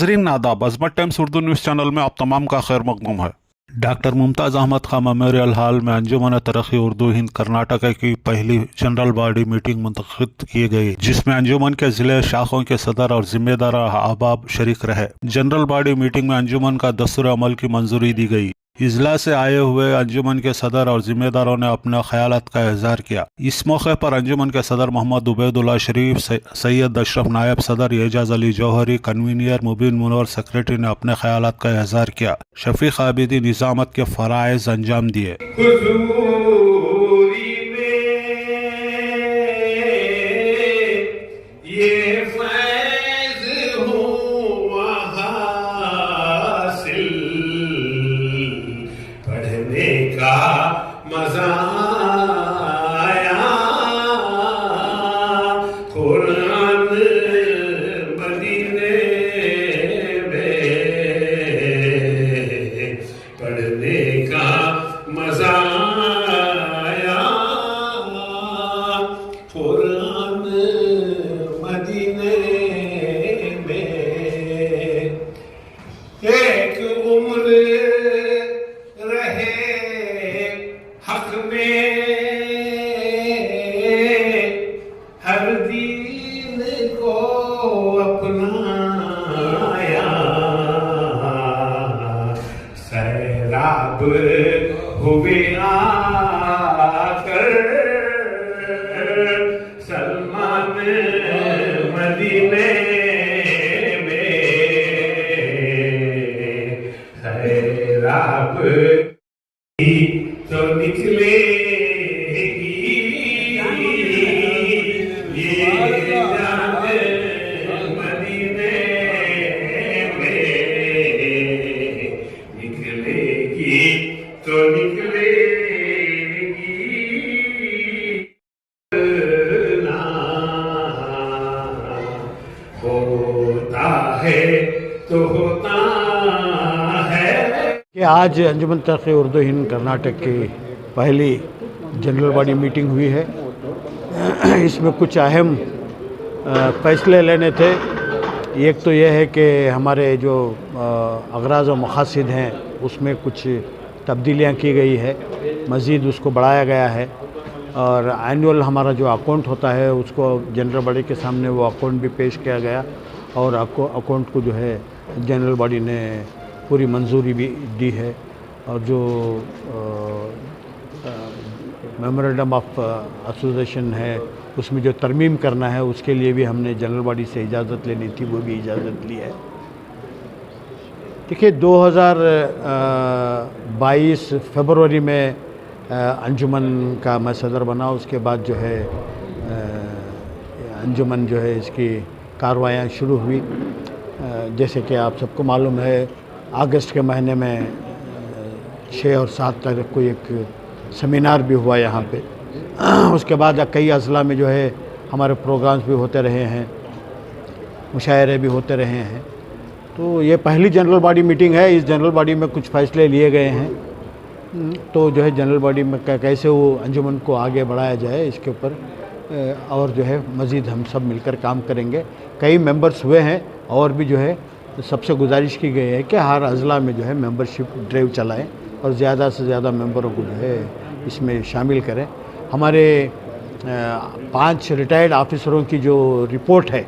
नाजरीन आदाब, अजमत times Urdu news channel में आप तमाम का खैर मकदूम है। डॉक्टर मुमताज़ अहमद खां मेमोरियल हॉल में अंजुमन तरक्की उर्दू हिंद कर्नाटक की पहली जनरल बॉडी मीटिंग मुनक़िद की गई, जिसमें अंजुमन के जिले शाखों के सदर और जिम्मेदार अहबाब शरीक रहे। जनरल बॉडी मीटिंग में अंजुमन का दस्तूर अमल की मंजूरी दी गई। इजलास से आए हुए अंजुमन के सदर और जिम्मेदारों ने अपने ख्यालात का इजहार किया। इस मौके पर अंजुमन के सदर मोहम्मद उबैदुल्लाह शरीफ, सैयद अशरफ नायब सदर, एजाज अली जौहरी, कन्वीनियर मुबीन मुनवर सेक्रेटरी ने अपने ख्यालात का इजहार किया। शफीक आबिदी निजामत के फराइज अंजाम दिए। मजा आया कुरान मदीने में पढ़ने का मजा आया कुरान मदीने में। एक उम्र हक में हर दीन को अपनाया, सैराब हुए आकर सलमान मदीने में, सैराब तो निकलेगी ये जान मदीने में, निकलेगी तो निकलेगी ना होता है तो होता है। कि आज अंजुमन तरक्की उर्दू हिंद कर्नाटक की पहली जनरल बॉडी मीटिंग हुई है। इसमें कुछ अहम फैसले लेने थे। एक तो यह है कि हमारे जो अगराज़ और मक़ासिद हैं उसमें कुछ तब्दीलियां की गई है, मज़ीद उसको बढ़ाया गया है। और एनुअल हमारा जो अकाउंट होता है उसको जनरल बॉडी के सामने वो अकाउंट भी पेश किया गया और अकाउंट को जो है जनरल बॉडी ने पूरी मंजूरी भी दी है। और जो मेमोरेंडम ऑफ एसोसिएशन है उसमें जो तरमीम करना है उसके लिए भी हमने जनरल बॉडी से इजाज़त लेनी थी, वो भी इजाज़त ली है। देखिए 2022 फरवरी में अंजुमन का मैं सदर बना। उसके बाद जो है अंजुमन जो है इसकी कार्रवाइयाँ शुरू हुई। जैसे कि आप सबको मालूम है अगस्त के महीने में 6 और 7 तारीख को एक सेमिनार भी हुआ यहाँ पे। उसके बाद कई अज़ला में जो है हमारे प्रोग्राम्स भी होते रहे हैं, मुशायरे भी होते रहे हैं। तो ये पहली जनरल बॉडी मीटिंग है। इस जनरल बॉडी में कुछ फ़ैसले लिए गए हैं। तो जो है जनरल बॉडी में कैसे वो अंजुमन को आगे बढ़ाया जाए इसके ऊपर और जो है मज़ीद हम सब मिलकर काम करेंगे। कई मेंबर्स हुए हैं और भी जो है सबसे गुजारिश की गई है कि हर अज़ला में जो है मेंबरशिप ड्राइव चलाएं और ज़्यादा से ज़्यादा मेंबरों को जो है इसमें शामिल करें। हमारे 5 रिटायर्ड ऑफिसरों की जो रिपोर्ट है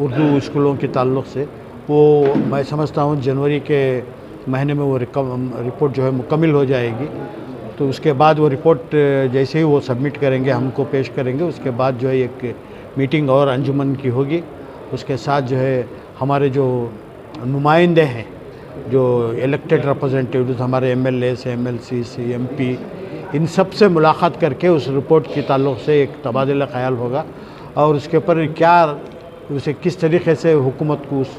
उर्दू स्कूलों के ताल्लुक़ से, वो मैं समझता हूँ जनवरी के महीने में वो रिपोर्ट जो है मुकम्मल हो जाएगी। तो उसके बाद वो रिपोर्ट जैसे ही वो सबमिट करेंगे हमको पेश करेंगे, उसके बाद जो है एक मीटिंग और अंजुमन की होगी। उसके साथ जो है हमारे जो नुमाइंदे हैं, जो इलेक्टेड रिप्रेजेंटेटिव्स हमारे MLAs, MLCs, MP, इन सब से मुलाकात करके उस रिपोर्ट के ताल्लुक़ से एक तबादला ख़याल होगा और उसके ऊपर क्या उसे किस तरीक़े से हुकूमत को उस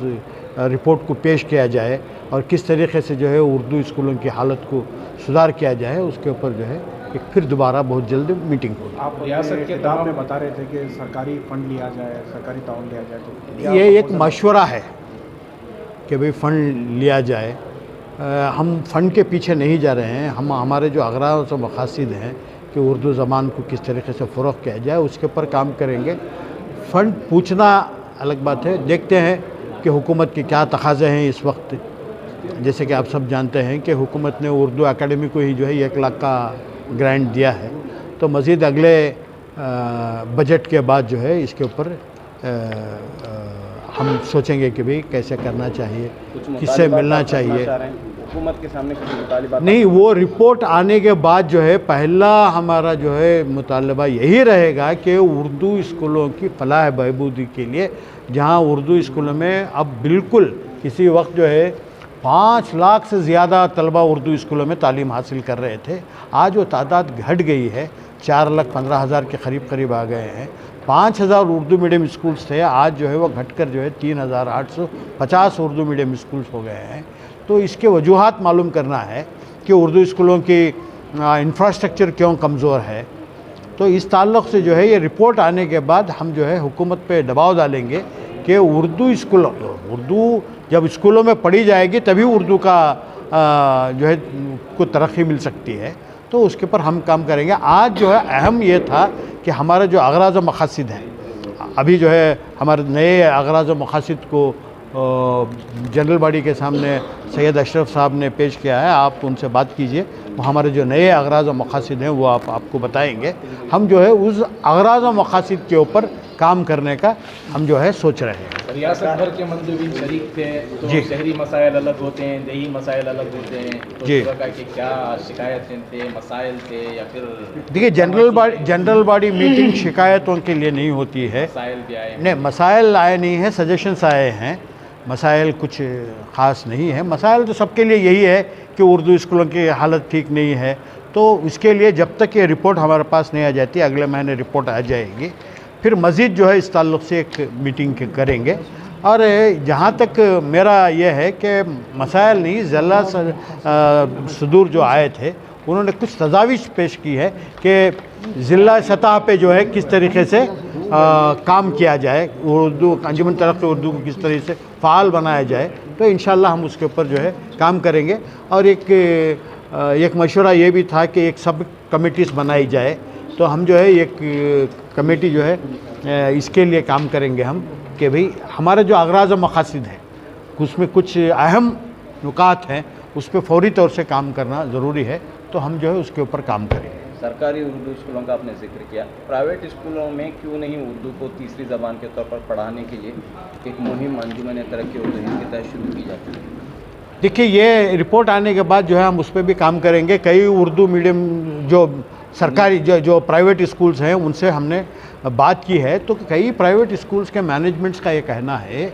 रिपोर्ट को पेश किया जाए और किस तरीक़े से जो है उर्दू स्कूलों की हालत को सुधार किया जाए, उसके ऊपर जो है एक फिर दोबारा बहुत जल्द मीटिंग होगी। आप रियासत के दबाव में बता रहे थे कि सरकारी फ़ंड लिया जाए, सरकारी ताउन लिया जाए, तो ये एक मशवरा है कि भाई फ़ंड लिया जाए। हम फ़ंड के पीछे नहीं जा रहे हैं। हम हमारे जो अगराज़ और मक़ासिद हैं कि उर्दू ज़बान को किस तरीके से फ़रोग़ किया जाए उसके ऊपर काम करेंगे। फ़ंड पूछना अलग बात है। देखते हैं कि हुकूमत के क्या तकाज़े हैं इस वक्त। जैसे कि आप सब जानते हैं कि हुकूमत ने उर्दू एकेडमी को ही जो है 1 लाख का ग्रांट दिया है, तो मज़ीद अगले बजट के बाद जो है इसके ऊपर हम सोचेंगे कि भाई कैसे करना चाहिए, किससे मिलना चाहिए। हुकूमत के सामने कुछ मुतालिबात नहीं, वो रिपोर्ट आने के बाद जो है पहला हमारा जो है मुतालबा यही रहेगा कि उर्दू स्कूलों की फलाह बहबूदी के लिए, जहाँ उर्दू स्कूलों में अब बिल्कुल किसी वक्त जो है 5 लाख से ज़्यादा तलबा उर्दू स्कूलों में तालीम हासिल कर रहे थे, आज वो तादाद घट गई है, 4,15,000 के करीब आ गए हैं। 5,000 उर्दू मीडियम स्कूल्स थे, आज जो है वो घटकर जो है 3,850 उर्दू मीडियम स्कूल्स हो गए हैं। तो इसके वजूहात मालूम करना है कि उर्दू स्कूलों की इंफ्रास्ट्रक्चर क्यों कमज़ोर है। तो इस ताल्लुक़ से जो है ये रिपोर्ट आने के बाद हम जो है हुकूमत पे दबाव डालेंगे कि उर्दू जब स्कूलों में पढ़ी जाएगी तभी उर्दू का जो है को तरक्की मिल सकती है, तो उसके ऊपर हम काम करेंगे। आज जो है अहम ये था कि हमारे जो अगराज़ व मक़ासिद हैं, अभी जो है हमारे नए अगराज़ व मक़ासिद को जनरल बॉडी के सामने सैयद अशरफ साहब ने पेश किया है, आप उनसे बात कीजिए, वो हमारे जो नए अगराज़ व मक़ासिद हैं वो आपको बताएंगे। हम जो है उस अगराज़ व मक़ासिद के ऊपर काम करने का हम जो है सोच रहे हैं। रियासत भर के मंदूबीन शरीक थे, तो शहरी मसाइल अलग होते हैं, देही मसाइल अलग होते हैं, तो जी, कि क्या शिकायतें थे, मसाइल थे, या फिर देखिए जनरल बॉडी मीटिंग शिकायतों के लिए नहीं होती है। मसाइल भी आए? नहीं, मसाइल आए नहीं हैं, सजेशंस आए हैं। मसाइल कुछ ख़ास नहीं है। मसाइल तो सबके लिए यही है कि उर्दू स्कूलों की हालत ठीक नहीं है, तो इसके लिए जब तक ये रिपोर्ट हमारे पास नहीं आ जाती, अगले महीने रिपोर्ट आ जाएगी, फिर मज़ीद जो है इस ताल्लुक़ से एक मीटिंग करेंगे। और जहाँ तक मेरा ये है कि मसाइल नहीं, ज़िला सदूर जो आए थे उन्होंने कुछ तजावीज़ पेश की है कि ज़िला सतह पे जो है किस तरीके से काम किया जाए, उर्दू अंजुमन तरक्की उर्दू को किस तरीके से फ़ाल बनाया जाए, तो इंशाअल्लाह हम उसके ऊपर जो है काम करेंगे। और एक मशवरा ये भी था कि एक सब कमेटीज़ बनाई जाए, तो हम जो है एक कमेटी जो है इसके लिए काम करेंगे हम कि भाई हमारे जो अगराज़ व मक़ासिद हैं उसमें कुछ अहम नुकात हैं, उस पर फ़ौरी तौर से काम करना ज़रूरी है, तो हम जो है उसके ऊपर काम करेंगे। सरकारी उर्दू स्कूलों का आपने जिक्र किया, प्राइवेट स्कूलों में क्यों नहीं उर्दू को तीसरी ज़बान के तौर पर पढ़ाने के लिए एक मुहिम अंजुमन तरक्की उर्दू हिंद के तहत शुरू की जाती है? देखिए, ये रिपोर्ट आने के बाद जो है हम उस पर भी काम करेंगे। कई उर्दू मीडियम जो सरकारी जो प्राइवेट स्कूल्स हैं उनसे हमने बात की है, तो कई प्राइवेट स्कूल्स के मैनेजमेंट्स का ये कहना है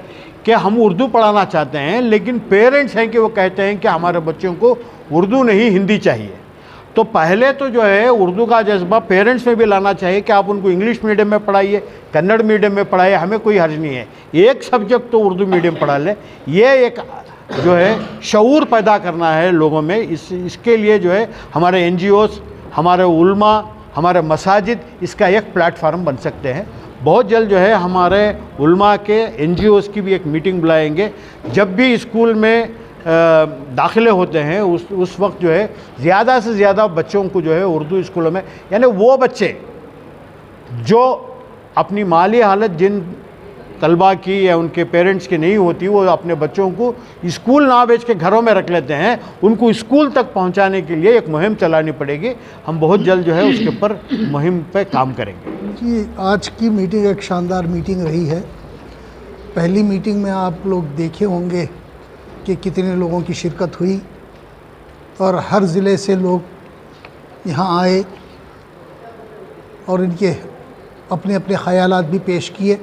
कि हम उर्दू पढ़ाना चाहते हैं, लेकिन पेरेंट्स हैं कि वो कहते हैं कि हमारे बच्चों को उर्दू नहीं हिंदी चाहिए। तो पहले तो जो है उर्दू का जज्बा पेरेंट्स में भी लाना चाहिए कि आप उनको इंग्लिश मीडियम में पढ़ाइए, कन्नड़ मीडियम में पढ़ाइए, हमें कोई हर्ज नहीं है, एक सब्जेक्ट तो उर्दू मीडियम पढ़ा ले। ये एक जो है शऊर पैदा करना है लोगों में। इसके लिए जो है हमारे NGOs, हमारे उल्मा, हमारे मसाजिद इसका एक प्लेटफार्म बन सकते हैं। बहुत जल्द जो है हमारे उल्मा के NGOs की भी एक मीटिंग बुलाएंगे। जब भी स्कूल में दाखिले होते हैं उस वक्त जो है ज़्यादा से ज़्यादा बच्चों को जो है उर्दू स्कूलों में, यानी वो बच्चे जो अपनी माली हालत जिन तलबा की या उनके पेरेंट्स की नहीं होती, वो अपने बच्चों को स्कूल ना भेज के घरों में रख लेते हैं, उनको स्कूल तक पहुंचाने के लिए एक मुहिम चलानी पड़ेगी। हम बहुत जल्द जो है उसके ऊपर मुहिम पे काम करेंगे। जी, आज की मीटिंग एक शानदार मीटिंग रही है। पहली मीटिंग में आप लोग देखे होंगे कि कितने लोगों की शिरकत हुई और हर ज़िले से लोग यहाँ आए और इनके अपने अपने ख़यालात भी पेश किए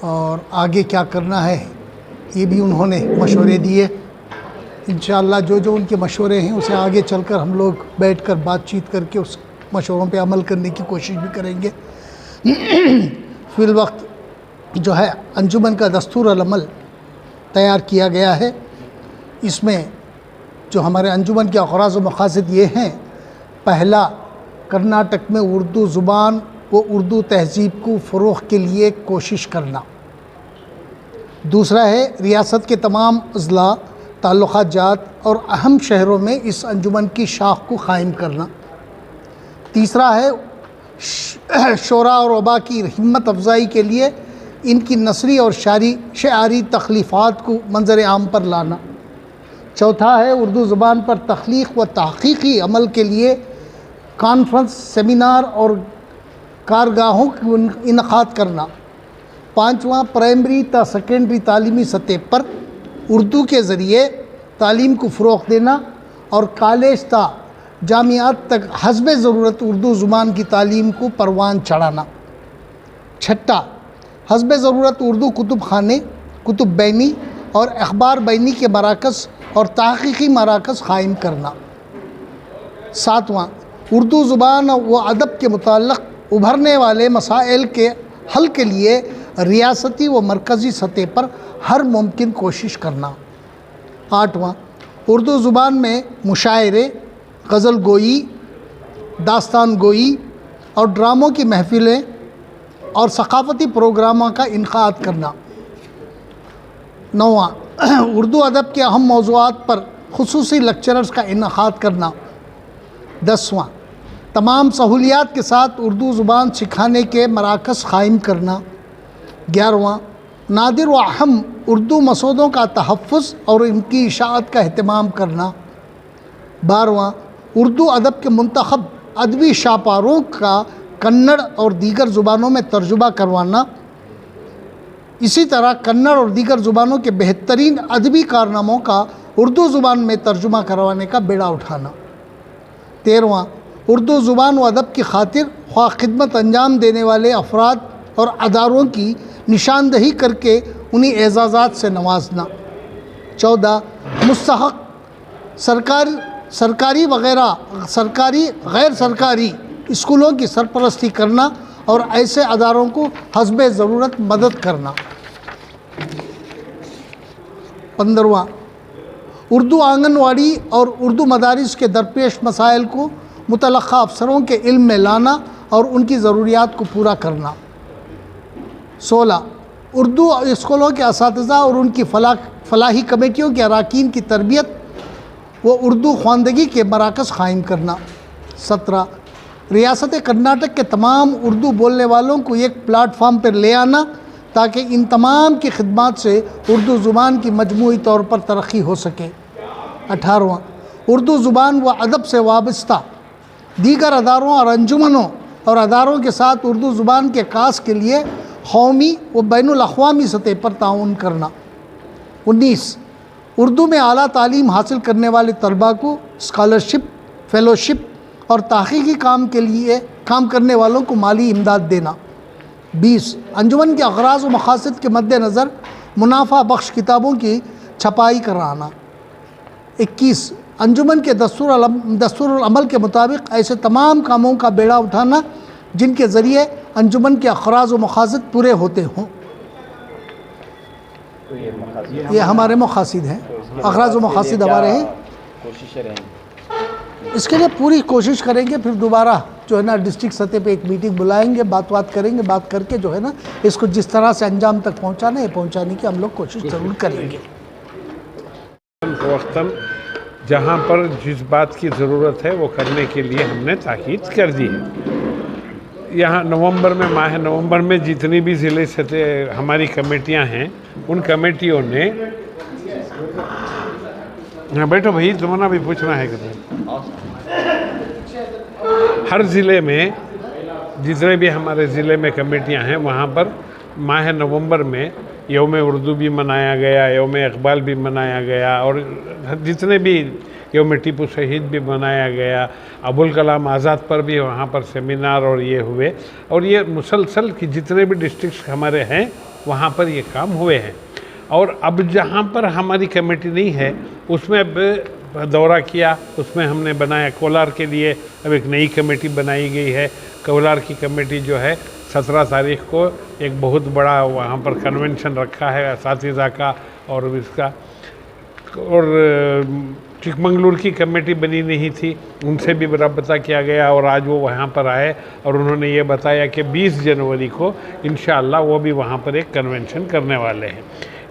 और आगे क्या करना है ये भी उन्होंने मशवरे दिए। इंशाअल्लाह जो जो उनके मशवरे हैं उसे आगे चलकर हम लोग बैठकर बातचीत करके उस मशवरों पे अमल करने की कोशिश भी करेंगे। फ़िल वक्त जो है अंजुमन का दस्तूर अल-अमल तैयार किया गया है। इसमें जो हमारे अंजुमन के अग़राज़ व मक़ासिद ये हैं, पहला, कर्नाटक में उर्दू ज़ुबान व उर्दू तहज़ीब को फ़रोग़ के लिए कोशिश करना। दूसरा है रियासत के तमाम अज़ला, ताल्लुक़ात जात और अहम शहरों में इस अंजुमन की शाख को क़ायम करना। तीसरा है शोरा और वबा की हिम्मत अफजाई के लिए इनकी नसरी और शारी तख्लीफ़ात को मंजर आम पर लाना। चौथा है उर्दू ज़ुबान पर तख्लीक़ व तहक़ीक़ी अमल के लिए कॉन्फ्रेंस, सेमिनार और कारगाहों की इनक़ाद करना। पाँचवां, प्राइमरी ता सेकेंडरी तालीमी सतह पर उर्दू के ज़रिए तालीम को फ़रोग़ देना और कॉलेज ता जामियात तक हस्बे ज़रूरत उर्दू ज़ुबान की तालीम को परवान चढ़ाना। छठा, हस्बे ज़रूरत उर्दू कुतुब खाने, कुतुब बैनी और अखबार बैनी के मराकज़ और तहक़ीक़ी मराकज़ क़ायम करना। सातवां, उर्दू ज़ुबान व अदब के मुताल्लिक़ उभरने वाले मसाइल के हल के लिए रियासती व मरकज़ी सतह पर हर मुमकिन कोशिश करना। आठवां, उर्दू ज़ुबान में मुशायरे, गज़ल गोई, दास्तान गोई और ड्रामों की महफ़िलें और सक़ाफ़ती प्रोग्रामों का इनक़ाद करना। नौवां, उर्दू अदब के अहम मौज़ूआत पर ख़ुसूसी लेक्चरर्स का इनक़ाद करना। 10वां, तमाम सहूलियात के साथ उर्दू ज़ुबान सिखाने के मराकज़ क़ायम करना। 11वां, नादिर व अहम उर्दू मसौदों का तहफ़्फ़ुज़ और इनकी इशाअत का अहतमाम करना। 12वां, उर्दू अदब के मुंतख़ब अदबी शाहपारों का कन्नड़ और दीगर ज़ुबानों में तर्जुमा करवाना। इसी तरह कन्नड़ और दीगर ज़ुबानों के बेहतरीन अदबी कारनामों का उर्दू ज़ुबान में तर्जुमा करवाने का बेड़ा उठाना। 13वां, उर्दू ज़ुबान व अदब की खातिर ख्वाह खिदमत अंजाम देने वाले अफराद और अदारों की निशानदही करके उन्हीं एजाज़ात से नवाजना। 14, मुस्तहक़ सरकारी गैर सरकारी स्कूलों की सरपरस्ती करना और ऐसे अदारों को हस्बे ज़रूरत मदद करना। 15वां, उर्दू आंगनवाड़ी और उर्दू मदारिस के दरपेश मसाइल को मुतलक़ा अफसरों के इल्म में लाना और उनकी ज़रूरियात को पूरा करना। 16, उर्दू स्कूलों के असातिज़ा और उनकी फलाही कमेटियों के अरकान की तरबियत व उर्दू ख्वानदगी के मराकज़ क़ायम करना। 17, रियासत कर्नाटक के तमाम उर्दू बोलने वालों को एक प्लेटफार्म पर ले आना ताकि इन तमाम की खिदमत से उर्दू ज़ुबान की मजमूई तौर पर तरक्की हो सके। 18वां, उर्दू ज़ुबान व अदब से वाबस्ता दीगर अदारों और अंजुमनों और अदारों के साथ उर्दू ज़ुबान के कास के लिए कौमी व बैनुल अक़वामी सतह पर ताउन करना। 19, उर्दू में आला तालीम हासिल करने वाले तलबा को स्कॉलरशिप, फेलोशिप और तहक़ीक़ी काम के लिए काम करने वालों को माली इमदाद देना। 20, अंजुमन के अग़राज़ व मक़ासिद के मद्देनज़र मुनाफा बख्श किताबों की छपाई कराना। 21, अंजुमन के दस्तूर अमल के मुताबिक ऐसे तमाम कामों का बेड़ा उठाना जिनके ज़रिए अंजुमन के अग़राज़ व मक़ासिद पूरे होते हों। ये हमारे मक़ासिद हैं, अग़राज़ व मक़ासिद हमारे हैं। कोशिशें रहेंगी इसके लिए पूरी कोशिश करेंगे। फिर दोबारा जो है ना डिस्ट्रिक्ट सतह पे एक मीटिंग बुलाएंगे, बात करेंगे, बात करके जो है ना इसको जिस तरह से अंजाम तक पहुंचाना है पहुंचाने की हम लोग कोशिश ज़रूर करेंगे। वक्तन जहाँ पर जिस बात की ज़रूरत है वो करने के लिए हमने ताकीद कर दी है। यहाँ नवंबर में, माह नवंबर में जितनी भी ज़िले सतह हमारी कमेटियाँ हैं उन कमेटियों ने, हाँ बैठो भाई, तुम्हारा भी पूछना है कि हर ज़िले में जितने भी हमारे ज़िले में कमेटियां हैं वहाँ पर माह नवंबर में यौम उर्दू भी मनाया गया, यौम इकबाल भी मनाया गया और जितने भी यौम टीपू शहीद भी मनाया गया, अबुल कलाम आज़ाद पर भी वहाँ पर सेमिनार और ये हुए और ये मुसलसल कि जितने भी डिस्ट्रिक्ट हमारे हैं वहाँ पर ये काम हुए हैं। और अब जहाँ पर हमारी कमेटी नहीं है उसमें अब दौरा किया, उसमें हमने बनाया कोलार के लिए अब एक नई कमेटी बनाई गई है। कोलार की कमेटी जो है 17 तारीख को एक बहुत बड़ा वहाँ पर कन्वेंशन रखा है असातिज़ा का और इसका। और चिकमंगलूर की कमेटी बनी नहीं थी, उनसे भी रब्ता किया गया और आज वो वहाँ पर आए और उन्होंने ये बताया कि 20 जनवरी को इंशाअल्लाह वो भी वहाँ पर एक कन्वेंशन करने वाले हैं।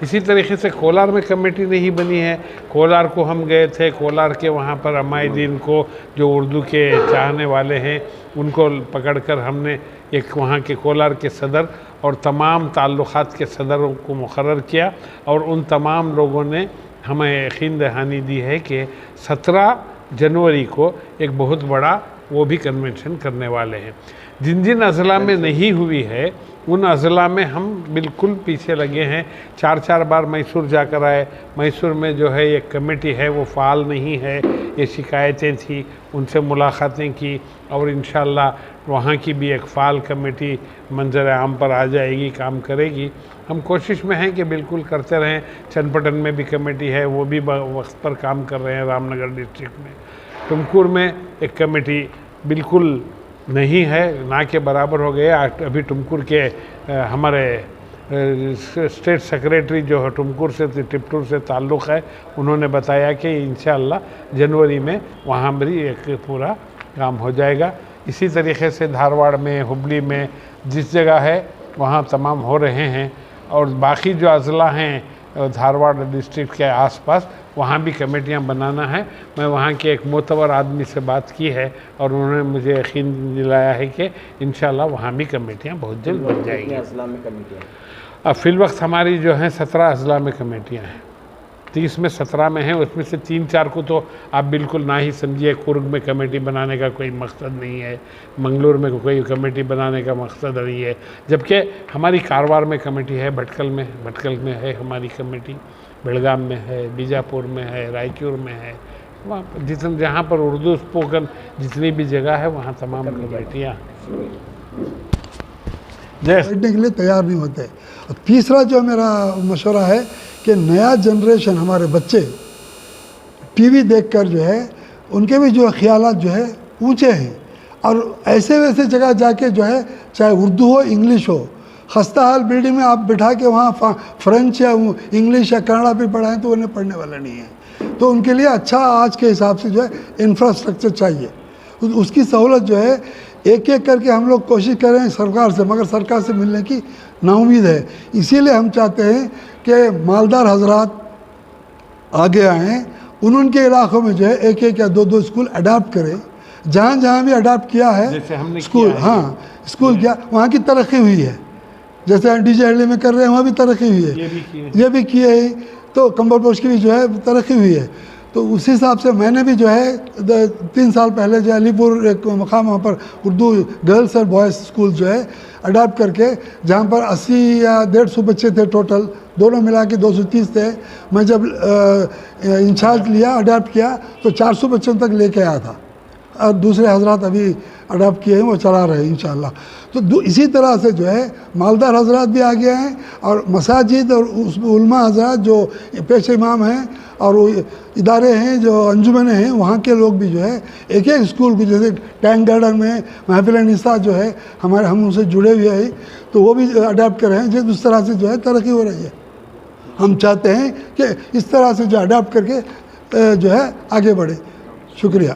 इसी तरीके से कोलार में कमेटी नहीं बनी है। कोलार को हम गए थे, कोलार के वहाँ पर अमायदीन को जो उर्दू के चाहने वाले हैं उनको पकड़कर हमने एक वहाँ के कोलार के सदर और तमाम ताल्लुकात के सदरों को मुकर्रर किया और उन तमाम लोगों ने हमें यकीन दहानी दी है कि 17 जनवरी को एक बहुत बड़ा वो भी कन्वेंशन करने वाले हैं। जिन जिन अज़ला में नहीं हुई है उन अज़ला में हम बिल्कुल पीछे लगे हैं। 4 बार मैसूर जाकर आए। मैसूर में जो है एक कमेटी है वो फ़ाल नहीं है, ये शिकायतें थी, उनसे मुलाकातें की और इंशाअल्लाह वहाँ की भी एक फ़ाल कमेटी मंजर आम पर आ जाएगी, काम करेगी। हम कोशिश में हैं कि बिल्कुल करते रहें। चन्नपटन में भी कमेटी है, वो भी वक्त पर काम कर रहे हैं। रामनगर डिस्ट्रिक्ट में टुमकुर में एक कमेटी बिल्कुल नहीं है, ना के बराबर हो गए। अभी टुमकुर के हमारे स्टेट सेक्रेटरी जो है टुमकुर से टिप्टूर से ताल्लुक़ है, उन्होंने बताया कि इंशाअल्लाह जनवरी में वहाँ भी एक पूरा काम हो जाएगा। इसी तरीके से धारवाड़ में, हुबली में जिस जगह है वहाँ तमाम हो रहे हैं और बाकी जो अज़ला हैं धारवाड़ डिस्ट्रिक्ट के आसपास वहाँ भी कमेटियाँ बनाना है। मैं वहाँ के एक मोतबर आदमी से बात की है और उन्होंने मुझे यकीन दिलाया है कि इंशाल्लाह वहाँ भी कमेटियाँ बहुत जल्द बन जाएंगी। अज़ला में कमेटियाँ अब फ़िलवक्त हमारी जो हैं 17 अज़ला में कमेटियाँ हैं। 30 में 17 में हैं, उसमें से 3-4 को तो आप बिल्कुल ना ही समझिए। कुर्ग में कमेटी बनाने का कोई मकसद नहीं है, मंगलूर में कोई कमेटी बनाने का मकसद नहीं है, जबकि हमारी कारवार में कमेटी है, भटकल में है हमारी कमेटी, बेलगाम में है, बीजापुर में है, रायचूर में है। वहाँ जहाँ पर उर्दू स्पोकन जितनी भी जगह है वहाँ तमाम कमेटियाँ बैठने के लिए तैयार नहीं होते। और तीसरा जो मेरा मशवरा है कि नया जनरेशन हमारे बच्चे टीवी देखकर जो है उनके भी जो ख्यालात जो है ऊंचे हैं और ऐसे वैसे जगह जाके जो है चाहे उर्दू हो इंग्लिश हो, खस्ता हाल बिल्डिंग में आप बिठा के वहाँ फ्रेंच या इंग्लिश या कन्नड़ा भी पढ़ाएं तो उन्हें पढ़ने वाला नहीं है। तो उनके लिए अच्छा आज के हिसाब से जो है इंफ्रास्ट्रक्चर चाहिए, उसकी सहूलत जो है एक एक करके हम लोग कोशिश कर रहे हैं सरकार से, मगर सरकार से मिलने की नाउम्मीद है। इसीलिए हम चाहते हैं कि मालदार हजरात आगे आएँ, उनके इलाक़ों में जो है एक या 2 स्कूल अडाप्ट करें। जहाँ भी अडाप्ट किया है स्कूल, हाँ स्कूल किया, वहाँ की तरक्की हुई है। जैसे डीजे में कर रहे हैं वहाँ भी तरक्की हुई है, ये भी किए है, तो कंबर पोस्ट की भी जो है तरक्की हुई है। तो उस हिसाब से मैंने भी जो है 3 साल पहले जो अलीपुर एक मकाम वहाँ पर उर्दू गर्ल्स और बॉयज़ स्कूल जो है अडाप्ट करके, जहाँ पर 80 या 150 बच्चे थे टोटल, दोनों मिला के 230 थे। मैं जब इंचार्ज लिया, अडाप्ट किया तो 400 बच्चों तक लेके आया था और दूसरे हजरात अभी अडाप्ट किए हैं, वो चला रहे हैं इंशाल्लाह। तो इसी तरह से जो है मालदार हजरात भी आ गए हैं और मसाजिद और उसमें उलमा हजरात जो पेश इमाम हैं और वो इदारे हैं जो अंजुमने हैं, वहाँ के लोग भी जो है एक एक स्कूल को, जैसे टैंक गार्डन में महफिल निसा जो है हमारे, हम उनसे जुड़े हुए हैं, तो वो भी अडाप्ट कर रहे हैं। जिस उस तरह से जो है तरक्की हो रही है। हम चाहते हैं कि इस तरह से जो अडाप्ट करके जो है आगे बढ़े। शुक्रिया।